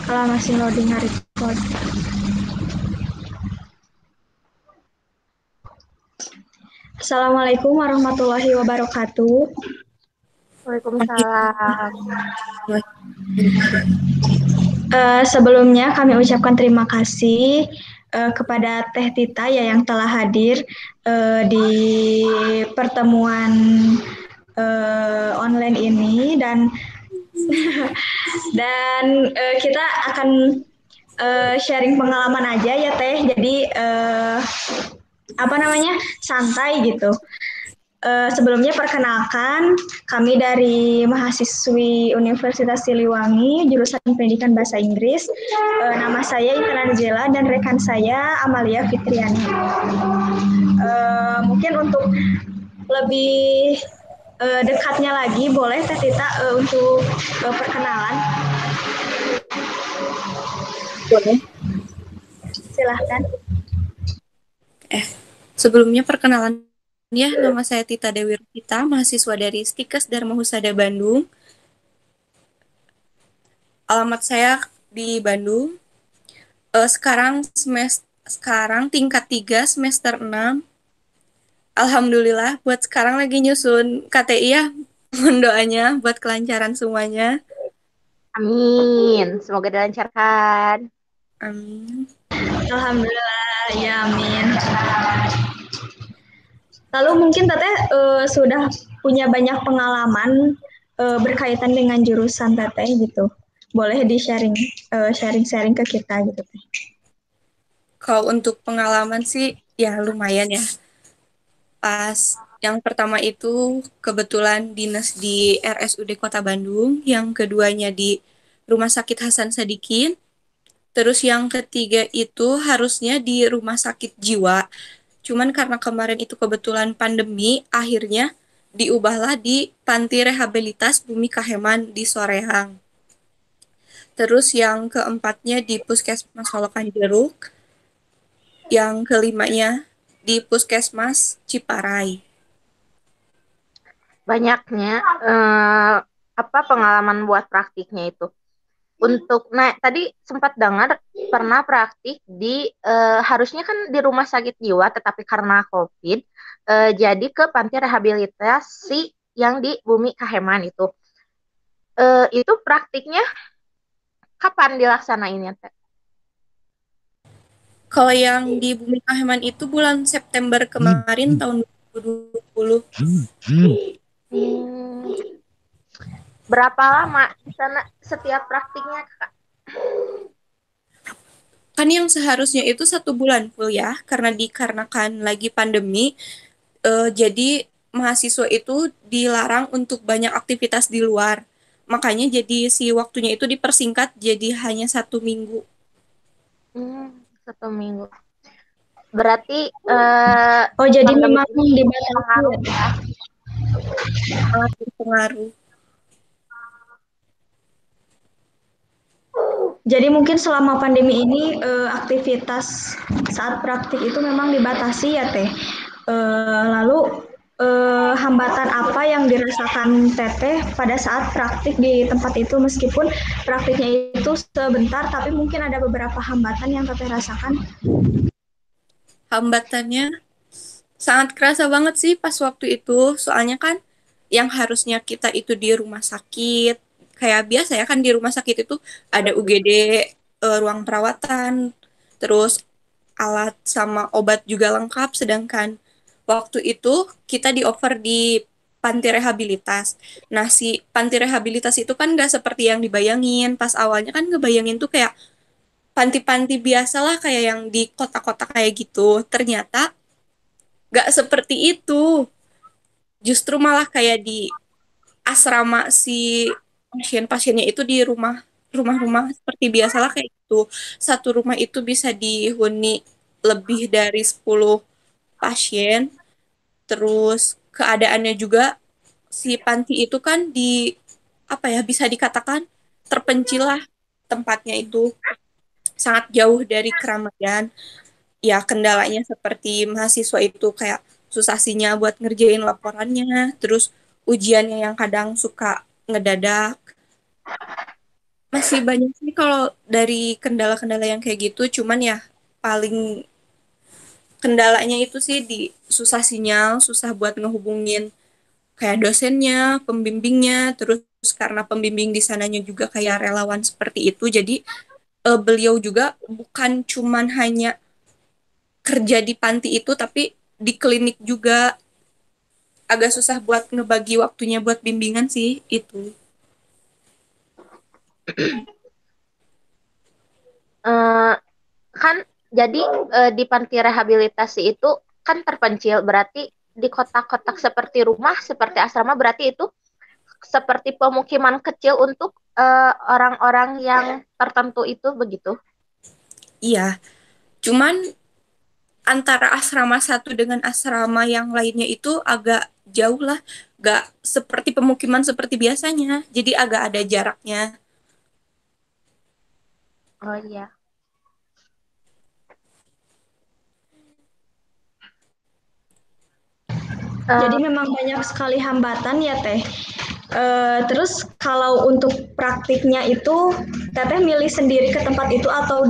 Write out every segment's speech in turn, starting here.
Kalau masih loading record. Assalamualaikum warahmatullahi wabarakatuh. Waalaikumsalam. Sebelumnya kami ucapkan terima kasih kepada Teh Tita ya yang telah hadir di pertemuan online ini dan kita akan sharing pengalaman aja ya Teh. Jadi apa namanya santai gitu. Sebelumnya perkenalkan, kami dari mahasiswi Universitas Siliwangi, jurusan Pendidikan Bahasa Inggris. Nama saya Intan Angela dan rekan saya Amalia Fitriani. Mungkin untuk lebih dekatnya lagi, boleh Teh Tita untuk perkenalan, Boleh. silahkan. Eh, Sebelumnya perkenalan ya, nama saya Tita Dewi Rita, mahasiswa dari Stikes Dharma Husada Bandung. Alamat saya di Bandung. Sekarang tingkat 3 semester 6. Alhamdulillah buat sekarang lagi nyusun KTI ya. Mohon doanya buat kelancaran semuanya. Amin. Semoga dilancarkan. Amin. Alhamdulillah, ya amin. Lalu mungkin Teteh sudah punya banyak pengalaman berkaitan dengan jurusan Teteh gitu. Boleh di-sharing sharing-sharing ke kita gitu Teh. Kalau untuk pengalaman sih ya lumayan ya. Pas yang pertama itu kebetulan dinas di RSUD Kota Bandung, yang keduanya di Rumah Sakit Hasan Sadikin, terus yang ketiga itu harusnya di Rumah Sakit Jiwa. Cuman karena kemarin itu kebetulan pandemi, akhirnya diubahlah di Panti Rehabilitas Bumi Kaheman di Soreang. Terus yang keempatnya di Puskesmas Solokan Jeruk, yang kelimanya di Puskesmas Ciparai. Banyaknya apa pengalaman buat praktiknya itu. Nah tadi sempat dengar pernah praktik di harusnya kan di rumah sakit jiwa, tetapi karena COVID jadi ke panti rehabilitasi yang di Bumi Kaheman itu. Itu praktiknya kapan dilaksanainnya, Teh? Kalau yang di Bumi Kaheman itu bulan September kemarin tahun 2020. Hmm, berapa lama di sana setiap praktiknya, Kak? Kan yang seharusnya itu 1 bulan full ya, karena dikarenakan lagi pandemi, jadi mahasiswa itu dilarang untuk banyak aktivitas di luar. Makanya jadi si waktunya itu dipersingkat jadi hanya 1 minggu. Hmm, 1 minggu. Berarti Oh jadi pandemi memang ini dibatasi pengaruh ya Teh. ya. Sangat berpengaruh. Jadi mungkin selama pandemi ini aktivitas saat praktik itu memang dibatasi ya Teh. Lalu hambatan apa yang dirasakan Teteh pada saat praktik di tempat itu meskipun praktiknya itu sebentar tapi mungkin ada beberapa hambatan yang Teteh rasakan. Hambatannya sangat kerasa banget sih pas waktu itu, soalnya kan yang harusnya kita itu di rumah sakit, kayak biasa ya kan di rumah sakit itu ada UGD, ruang perawatan, terus alat sama obat juga lengkap, sedangkan waktu itu kita di offer di panti rehabilitas. Nah, si panti rehabilitas itu kan nggak seperti yang dibayangin. Pas awalnya kan ngebayangin tuh kayak panti-panti biasa lah, kayak yang di kota-kota kayak gitu. Ternyata nggak seperti itu. Justru malah kayak di asrama si pasien-pasiennya itu di rumah-rumah seperti biasalah kayak gitu. Satu rumah itu bisa dihuni lebih dari 10 pasien. Terus keadaannya juga si panti itu kan di apa ya bisa dikatakan terpencil lah, tempatnya itu sangat jauh dari keramaian. Ya kendalanya seperti mahasiswa itu kayak susah sinyal buat ngerjain laporannya, terus ujiannya yang kadang suka ngedadak. Masih banyak sih kalau dari kendala-kendala yang kayak gitu, cuman ya paling kendalanya itu sih di susah sinyal, susah buat ngehubungin kayak dosennya, pembimbingnya, terus karena pembimbing di sananya juga kayak relawan seperti itu, jadi beliau juga bukan cuman hanya kerja di panti itu, tapi di klinik juga agak susah buat ngebagi waktunya buat bimbingan sih itu. Eh, kan jadi di panti rehabilitasi itu kan terpencil, berarti di kotak-kotak seperti rumah, seperti asrama, berarti itu seperti pemukiman kecil untuk orang-orang yang tertentu itu begitu. Iya, cuman antara asrama satu dengan asrama yang lainnya itu agak jauh lah, gak seperti pemukiman seperti biasanya, jadi agak ada jaraknya. Oh iya. Jadi Eh, memang banyak sekali hambatan ya Teh. Terus kalau untuk praktiknya itu Teteh milih sendiri ke tempat itu atau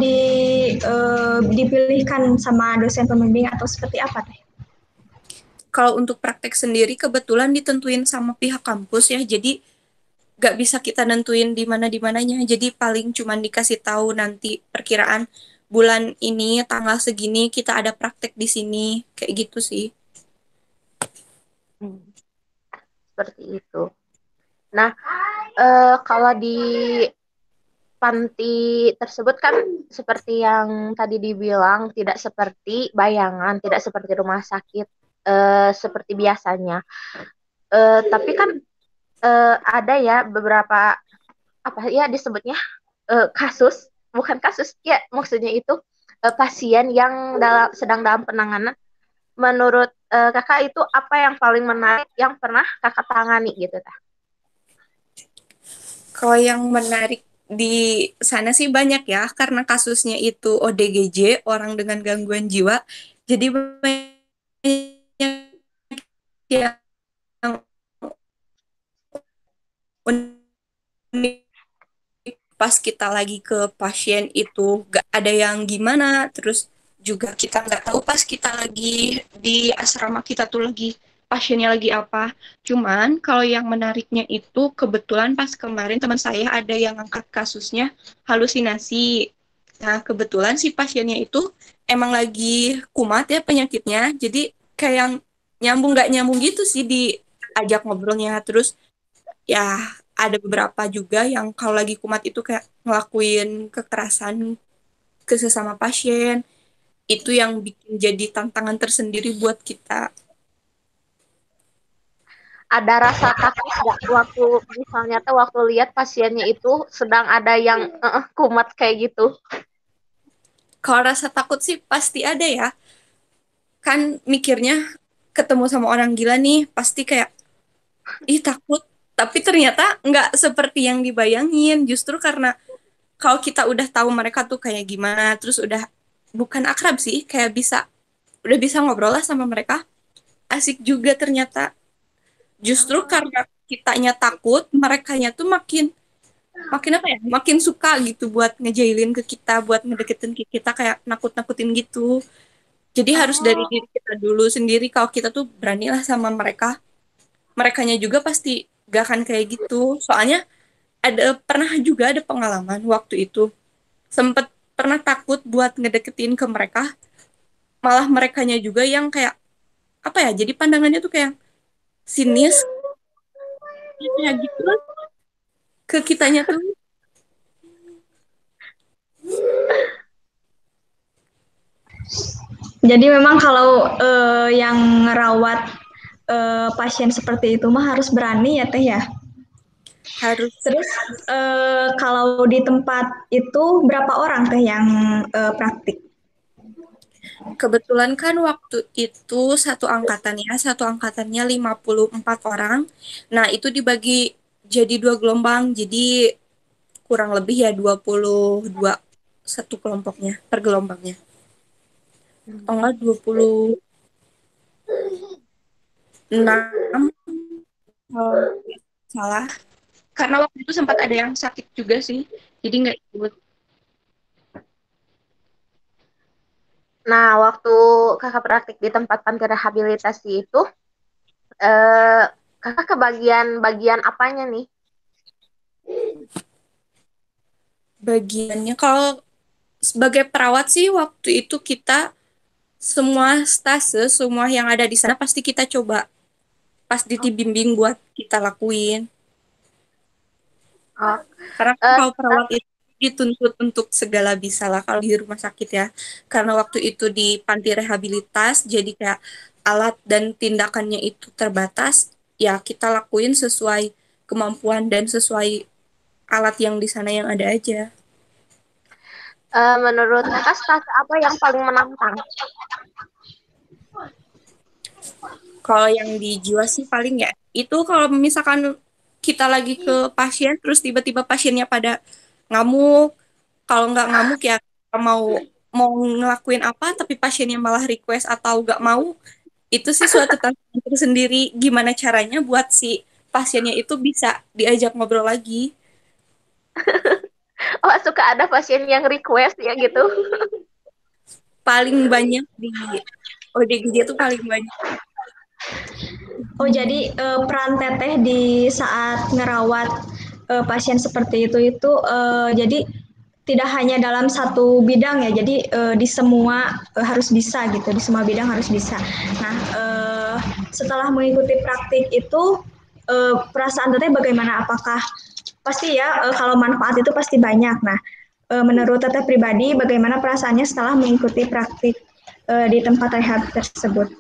dipilihkan sama dosen pembimbing atau seperti apa Teh? Kalau untuk praktek sendiri kebetulan ditentuin sama pihak kampus ya, jadi gak bisa kita nentuin di mananya, jadi paling cuman dikasih tahu nanti perkiraan bulan ini tanggal segini kita ada praktek di sini, kayak gitu sih. seperti itu. Nah, kalau di panti tersebut kan seperti yang tadi dibilang tidak seperti bayangan, tidak seperti rumah sakit seperti biasanya. Tapi kan ada ya beberapa apa ya disebutnya kasus, bukan kasus ya maksudnya itu pasien yang sedang dalam penanganan. Menurut kakak itu apa yang paling menarik yang pernah kakak tangani gitu tah? Kalau yang menarik di sana sih banyak ya, karena kasusnya itu ODGJ, orang dengan gangguan jiwa, jadi banyak yang unik. Pas kita lagi ke pasien itu gak ada yang gimana, terus juga kita nggak tahu pas kita lagi di asrama kita tuh lagi pasiennya lagi apa. Cuman kalau yang menariknya itu kebetulan pas kemarin teman saya ada yang angkat kasusnya halusinasi. Nah, kebetulan si pasiennya itu emang lagi kumat ya penyakitnya, jadi kayak yang nyambung nggak nyambung gitu sih diajak ngobrolnya. Terus ya ada beberapa juga yang kalau lagi kumat itu kayak ngelakuin kekerasan ke sesama pasien. Itu yang bikin jadi tantangan tersendiri buat kita. Ada rasa takut nggak waktu misalnya tuh waktu lihat pasiennya itu sedang ada yang kumat kayak gitu? Kalau rasa takut sih pasti ada ya. Kan mikirnya ketemu sama orang gila nih, pasti kayak, ih takut. Tapi ternyata nggak seperti yang dibayangin. Justru karena kalau kita udah tahu mereka tuh kayak gimana, terus udah bukan akrab sih, kayak udah bisa ngobrol lah sama mereka. Asik juga ternyata. Justru karena kitanya takut, merekanya tuh makin makin apa ya? Makin suka gitu buat ngejailin ke kita, buat ngedeketin ke kita kayak nakut-nakutin gitu. Jadi harus dari Oh, diri kita dulu sendiri. Kalau kita tuh beranilah sama mereka, merekanya juga pasti gak akan kayak gitu. Soalnya pernah juga ada pengalaman waktu itu sempet pernah takut buat ngedeketin ke mereka, malah merekanya juga yang kayak apa ya? Jadi pandangannya tuh kayak sinis, kayak gitu lah ke kitanya tuh. Jadi memang kalau yang ngerawat pasien seperti itu mah harus berani ya Teh ya. Harus. Terus kalau di tempat itu berapa orang Teh yang praktik? Kebetulan kan waktu itu satu angkatannya 54 orang. Nah, itu dibagi jadi dua gelombang, jadi kurang lebih ya 22 satu kelompoknya, per gelombangnya. Oh enggak, 26 kalau nggak salah. Karena waktu itu sempat ada yang sakit juga sih, jadi nggak ikut. Nah, waktu kakak praktik di tempat panti rehabilitasi itu, eh, kakak ke bagian apanya nih? Bagiannya kalau sebagai perawat sih waktu itu kita semua stase, semua yang ada di sana pasti kita coba pas dibimbing buat kita lakuin. Oh, Karena kan eh, kalau perawat itu dituntut untuk segala bisa lah kalau di rumah sakit ya. Karena waktu itu di panti rehabilitas, jadi kayak alat dan tindakannya itu terbatas, ya kita lakuin sesuai kemampuan dan sesuai alat yang di sana yang ada aja. menurut kakak stase apa yang paling menantang? Kalau yang di jiwa sih paling ya, itu kalau misalkan kita lagi ke pasien, terus tiba-tiba pasiennya pada ngamuk, kalau nggak ngamuk ya mau mau ngelakuin apa tapi pasiennya malah request atau nggak mau, itu sih suatu tantangan tersendiri gimana caranya buat si pasiennya itu bisa diajak ngobrol lagi. Oh, suka ada pasien yang request ya gitu. Paling banyak di ODGJ tuh paling banyak. Oh, jadi peran teteh di saat ngerawat pasien seperti itu jadi tidak hanya dalam satu bidang ya, jadi di semua harus bisa gitu, di semua bidang harus bisa. Nah, setelah mengikuti praktik itu perasaan teteh bagaimana? Apakah pasti ya kalau manfaat itu pasti banyak. Nah, menurut teteh pribadi bagaimana perasaannya setelah mengikuti praktik di tempat rehab tersebut?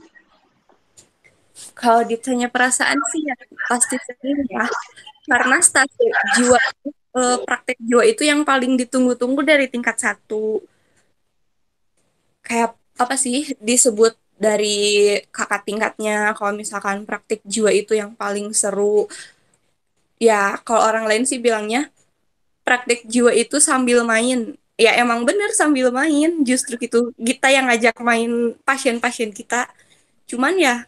Kalau ditanya perasaan sih ya pasti sedih ya. Karena stase jiwa, praktek jiwa itu yang paling ditunggu-tunggu dari tingkat satu. Kayak apa sih disebut dari kakak tingkatnya, kalau misalkan praktik jiwa itu yang paling seru. Ya, kalau orang lain sih bilangnya praktik jiwa itu sambil main. Ya emang bener sambil main, justru gitu. Kita yang ngajak main pasien-pasien kita. Cuman ya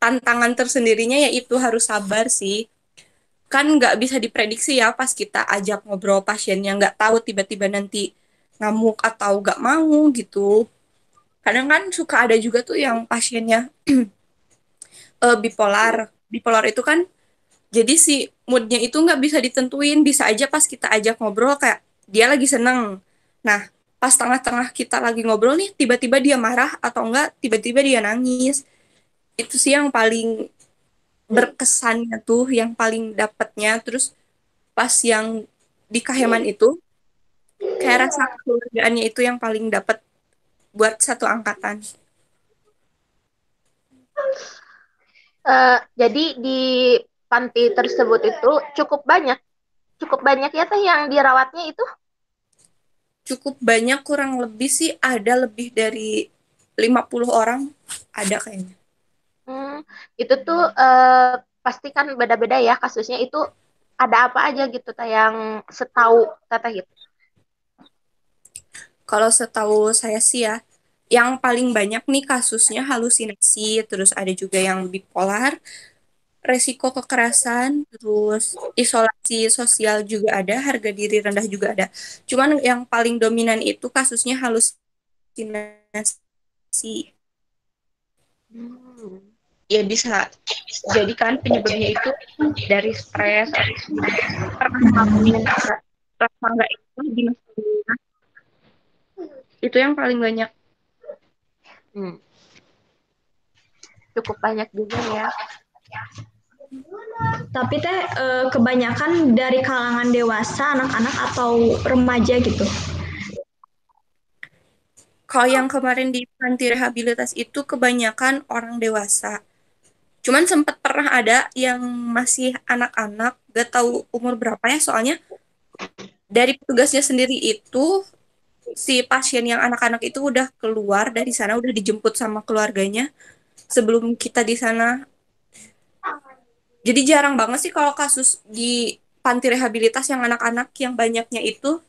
tantangan tersendirinya yaitu harus sabar sih. Kan nggak bisa diprediksi ya pas kita ajak ngobrol pasiennya, nggak tahu tiba-tiba nanti ngamuk atau nggak mau gitu. Kadang kan suka ada juga tuh yang pasiennya bipolar. Bipolar itu kan jadi si moodnya itu nggak bisa ditentuin, bisa aja pas kita ajak ngobrol kayak dia lagi seneng. Nah, pas tengah-tengah kita lagi ngobrol nih, tiba-tiba dia marah atau enggak, tiba-tiba dia nangis. Itu sih yang paling berkesannya tuh, yang paling dapatnya. Terus pas yang di Kaheman itu, kayak rasa kekeluargaannya itu yang paling dapat buat satu angkatan. Jadi di panti tersebut itu cukup banyak ya teh yang dirawatnya itu. Cukup banyak, kurang lebih sih ada lebih dari 50 orang, ada kayaknya. Hmm, itu tuh pasti kan beda-beda ya kasusnya itu ada apa aja gitu teh yang setahu teteh gitu. Kalau setahu saya sih ya, yang paling banyak nih kasusnya halusinasi, terus ada juga yang bipolar, resiko kekerasan, terus isolasi sosial juga ada, harga diri rendah juga ada. Cuman yang paling dominan itu kasusnya halusinasi. Hmm. Ya bisa jadi kan penyebabnya itu dari stres atau pernah ngalamin rasa nggak itu di masa lalu. Itu yang paling banyak. Hmm, cukup banyak juga ya. Tapi teh kebanyakan dari kalangan dewasa, anak-anak atau remaja gitu. Kalau yang kemarin di panti rehabilitas itu kebanyakan orang dewasa. Cuman sempat pernah ada yang masih anak-anak, gak tahu umur berapa ya, soalnya dari petugasnya sendiri itu si pasien yang anak-anak itu udah keluar dari sana, udah dijemput sama keluarganya sebelum kita di sana. Jadi jarang banget sih kalau kasus di panti rehabilitas yang anak-anak, yang banyaknya itu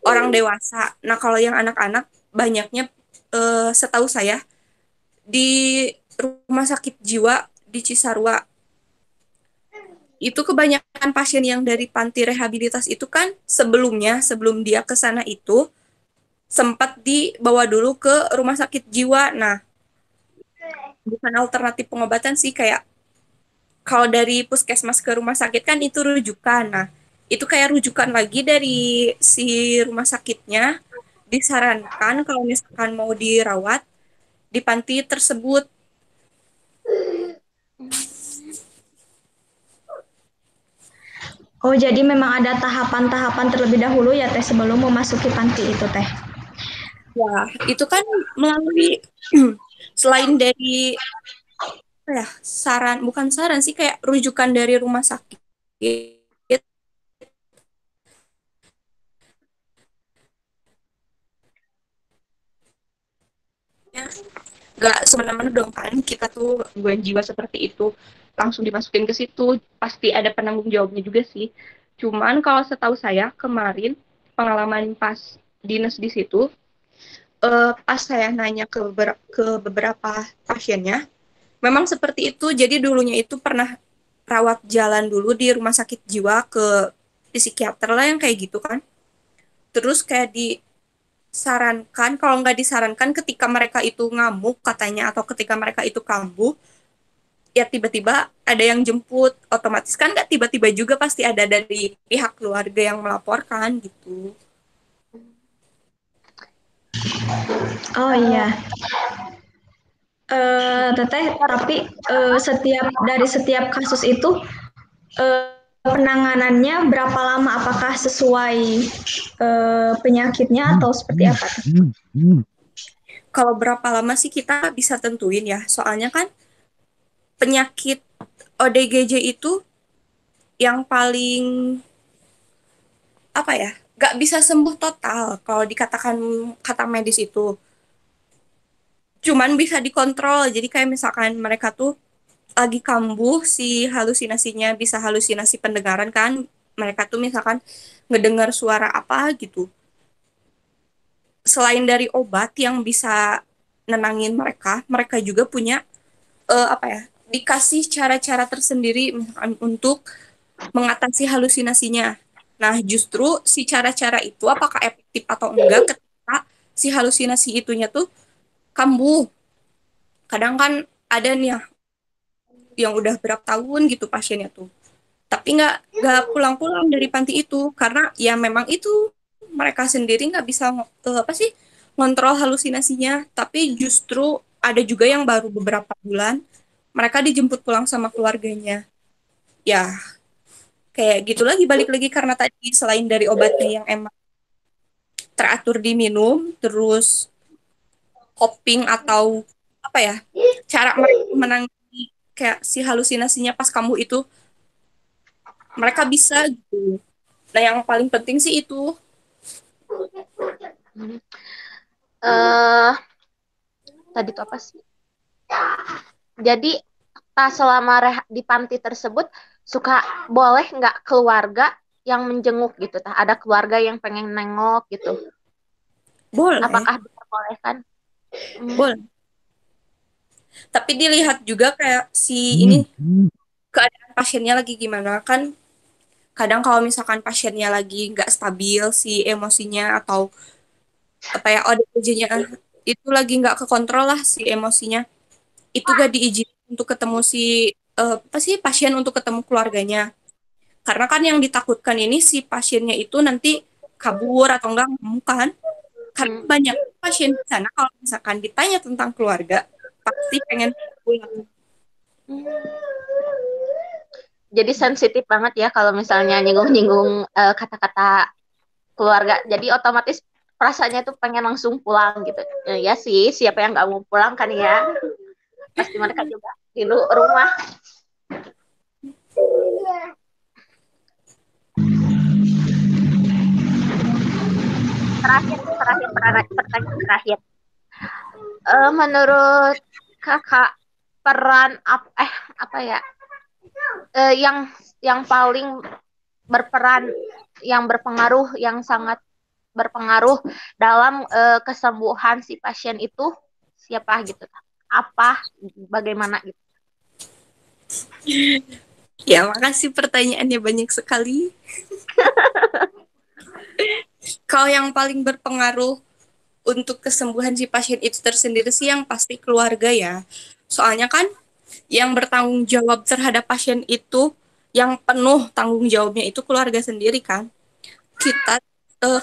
orang dewasa. Nah, kalau yang anak-anak banyaknya, setahu saya di rumah sakit jiwa di Cisarua. itu kebanyakan pasien yang dari panti rehabilitas itu kan sebelumnya, sebelum dia ke sana itu, sempat dibawa dulu ke rumah sakit jiwa. Nah, bukan alternatif pengobatan sih, kayak kalau dari puskesmas ke rumah sakit kan itu rujukan. Nah, itu kayak rujukan lagi dari si rumah sakitnya, disarankan kalau misalkan mau dirawat di panti tersebut. Oh, jadi memang ada tahapan-tahapan terlebih dahulu ya Teh sebelum memasuki panti itu Teh. Ya, itu kan melalui selain dari apa ya, saran, bukan saran sih, kayak rujukan dari rumah sakit. Gak semena-mena dong kan kita tuh gangguan jiwa seperti itu langsung dimasukin ke situ, pasti ada penanggung jawabnya juga sih. Cuman kalau setahu saya kemarin pengalaman pas dinas di situ, pas saya nanya ke beberapa pasiennya, memang seperti itu. Jadi dulunya itu pernah rawat jalan dulu di rumah sakit jiwa ke psikiater lah yang kayak gitu kan. Terus kayak disarankan, kalau nggak disarankan ketika mereka itu ngamuk katanya, atau ketika mereka itu kambuh, ya tiba-tiba ada yang jemput, otomatis kan nggak tiba-tiba juga, pasti ada dari pihak keluarga yang melaporkan gitu. Oh iya. Teteh, tapi setiap kasus itu penanganannya berapa lama? Apakah sesuai penyakitnya atau seperti apa? Kalau berapa lama sih kita bisa tentuin ya, soalnya kan penyakit ODGJ itu yang paling apa ya, nggak bisa sembuh total kalau dikatakan kata medis itu, cuman bisa dikontrol. Jadi kayak misalkan mereka tuh lagi kambuh, si halusinasinya bisa halusinasi pendengaran kan, mereka tuh misalkan ngedengar suara apa gitu, selain dari obat yang bisa nenangin mereka, mereka juga punya apa ya, dikasih cara-cara tersendiri untuk mengatasi halusinasinya. Nah, justru si cara-cara itu apakah efektif atau enggak ketika si halusinasi itunya tuh kambuh. Kadang kan ada nih ya, yang udah berapa tahun gitu pasiennya tuh, tapi nggak pulang-pulang dari panti itu karena ya memang itu mereka sendiri nggak bisa apa sih, ngontrol halusinasinya. Tapi justru ada juga yang baru beberapa bulan mereka dijemput pulang sama keluarganya. Ya kayak gitu lagi, balik lagi karena tadi selain dari obatnya yang emang teratur diminum, terus coping atau apa ya, cara mereka menangani kayak si halusinasinya pas kamu itu, mereka bisa gitu. Nah yang paling penting sih itu. eh Tadi itu apa sih? Jadi selama di panti tersebut suka boleh nggak keluarga yang menjenguk gitu? Ada keluarga yang pengen nengok gitu? Boleh, Apakah diperbolehkan? boleh. Tapi dilihat juga kayak si ini keadaan pasiennya lagi gimana kan. Kadang kalau misalkan pasiennya lagi nggak stabil si emosinya, atau apa ya, ODPJ-nya itu lagi nggak kekontrol lah si emosinya, itu gak diizinin untuk ketemu si apa sih, pasien untuk ketemu keluarganya. Karena kan yang ditakutkan ini si pasiennya itu nanti kabur atau enggak ngamuk kan. Karena banyak pasien di sana kalau misalkan ditanya tentang keluarga pasti pengen pulang. Jadi sensitif banget ya kalau misalnya nyinggung-nyinggung kata-kata keluarga. Jadi otomatis perasaannya tuh pengen langsung pulang gitu. Ya sih, siapa yang nggak mau pulang kan ya? Pasti mereka juga di rumah. Pertanyaan terakhir. Menurut kakak, peran apa ya? Yang paling berperan, yang berpengaruh, yang sangat berpengaruh dalam kesembuhan si pasien itu siapa gitu? Apa, bagaimana gitu? Ya, makasih pertanyaannya banyak sekali. Kalau yang paling berpengaruh untuk kesembuhan si pasien itu tersendiri sih yang pasti keluarga ya. Soalnya kan yang bertanggung jawab terhadap pasien itu, yang penuh tanggung jawabnya itu keluarga sendiri kan. Kita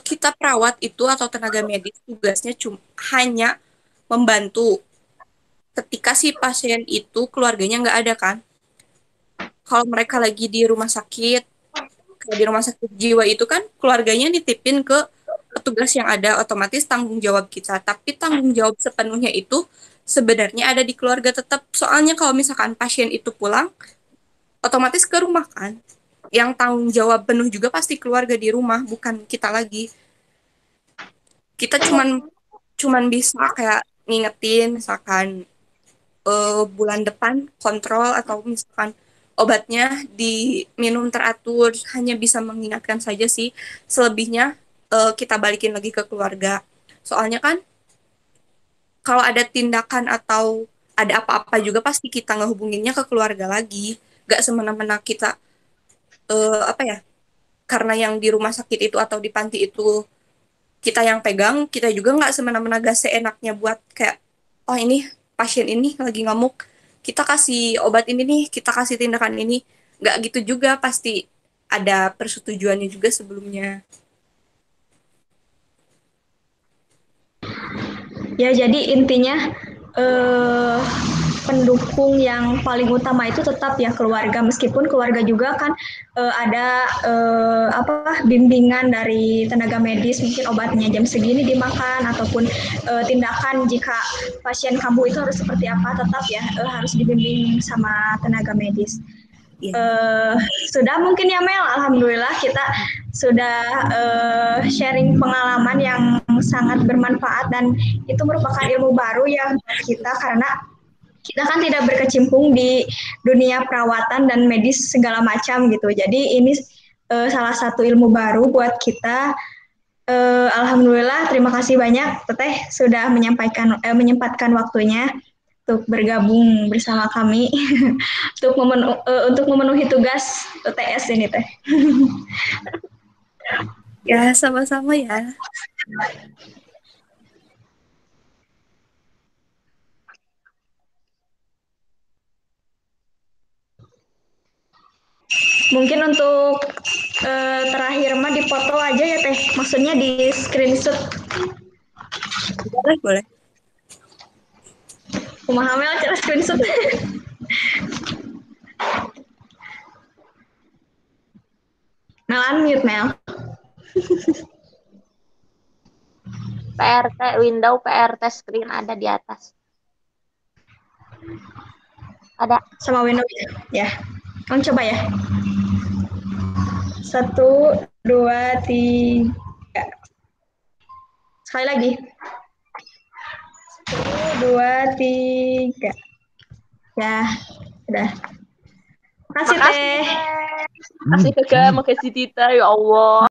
kita perawat itu atau tenaga medis tugasnya cuma hanya membantu ketika si pasien itu keluarganya nggak ada kan. Kalau mereka lagi di rumah sakit, kayak di rumah sakit jiwa itu kan keluarganya nitipin ke petugas yang ada, otomatis tanggung jawab kita. Tapi tanggung jawab sepenuhnya itu sebenarnya ada di keluarga tetap. Soalnya kalau misalkan pasien itu pulang, otomatis ke rumah kan. Yang tanggung jawab penuh juga pasti keluarga di rumah, bukan kita lagi. Kita cuman bisa kayak ngingetin misalkan bulan depan kontrol atau misalkan obatnya diminum teratur, hanya bisa mengingatkan saja sih. Selebihnya kita balikin lagi ke keluarga. Soalnya kan kalau ada tindakan atau ada apa-apa juga pasti kita ngehubunginnya ke keluarga lagi. Gak semena-mena kita apa ya? Karena yang di rumah sakit itu atau di panti itu kita yang pegang, kita juga nggak semena-mena gak seenaknya buat kayak, oh ini pasien ini lagi ngamuk, kita kasih obat ini nih, kita kasih tindakan ini. Nggak gitu juga, pasti ada persetujuannya juga sebelumnya. Ya, jadi intinya eh, pendukung yang paling utama itu tetap ya keluarga, meskipun keluarga juga kan ada apa bimbingan dari tenaga medis, mungkin obatnya jam segini dimakan ataupun tindakan jika pasien kambuh itu harus seperti apa, tetap ya harus dibimbing sama tenaga medis. Iya. Sudah mungkin ya Mel, alhamdulillah kita sudah sharing pengalaman yang sangat bermanfaat dan itu merupakan ilmu baru ya buat kita, karena kita kan tidak berkecimpung di dunia perawatan dan medis segala macam gitu. Jadi ini salah satu ilmu baru buat kita. Alhamdulillah, terima kasih banyak Teteh sudah menyempatkan waktunya untuk bergabung bersama kami untuk memenuhi tugas UTS ini Teh. Ya, sama-sama ya. Mungkin untuk terakhir mah dipoto aja ya Teh. Maksudnya di screenshot. Boleh, boleh. Kumaha Mel cara screenshot. Mel unmute Mel. PRT window, PRT screen ada di atas. Ada. Sama window ya. Kamu coba ya. 1, 2, 3. Sekali lagi. 1, 2, 3. Ya, udah. Makasih Teh. Makasih Kak, makasih Tita, ya Allah.